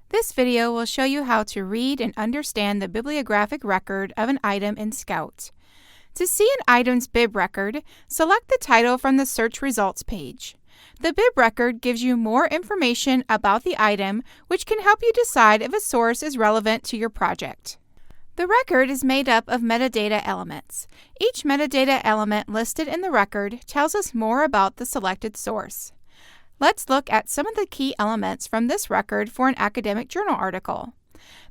This video will show you how to read and understand the bibliographic record of an item in Scout. To see an item's bib record, select the title from the search results page. The bib record gives you more information about the item, which can help you decide if a source is relevant to your project. The record is made up of metadata elements. Each metadata element listed in the record tells us more about the selected source. Let's look at some of the key elements from this record for an academic journal article.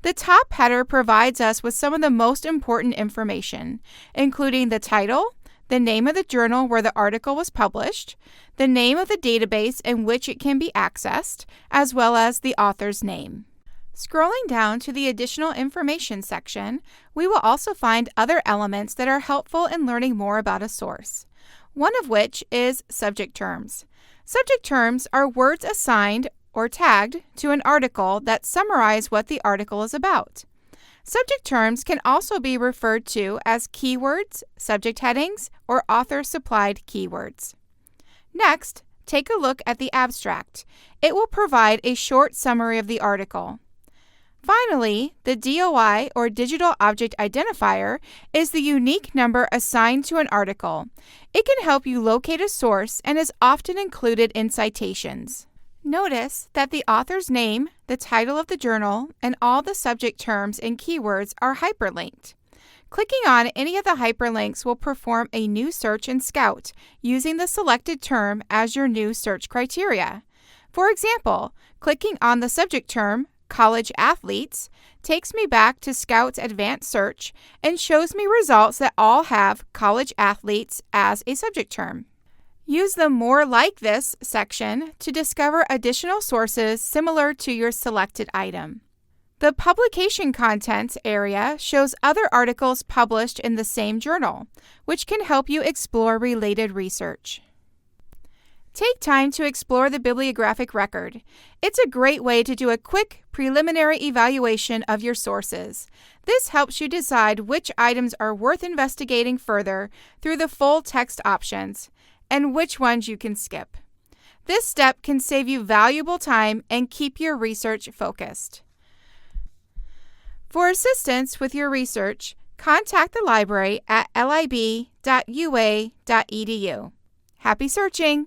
The top header provides us with some of the most important information, including the title, the name of the journal where the article was published, the name of the database in which it can be accessed, as well as the author's name. Scrolling down to the additional information section, we will also find other elements that are helpful in learning more about a source, one of which is subject terms. Subject terms are words assigned or tagged to an article that summarize what the article is about. Subject terms can also be referred to as keywords, subject headings, or author-supplied keywords. Next, take a look at the abstract. It will provide a short summary of the article. Finally, the DOI, or Digital Object Identifier, is the unique number assigned to an article. It can help you locate a source and is often included in citations. Notice that the author's name, the title of the journal, and all the subject terms and keywords are hyperlinked. Clicking on any of the hyperlinks will perform a new search in Scout, using the selected term as your new search criteria. For example, clicking on the subject term, college athletes, takes me back to Scout's advanced search and shows me results that all have college athletes as a subject term. Use the More Like This section to discover additional sources similar to your selected item. The Publication Contents area shows other articles published in the same journal, which can help you explore related research. Take time to explore the bibliographic record. It's a great way to do a quick preliminary evaluation of your sources. This helps you decide which items are worth investigating further through the full text options, and which ones you can skip. This step can save you valuable time and keep your research focused. For assistance with your research, contact the library at lib.ua.edu. Happy searching!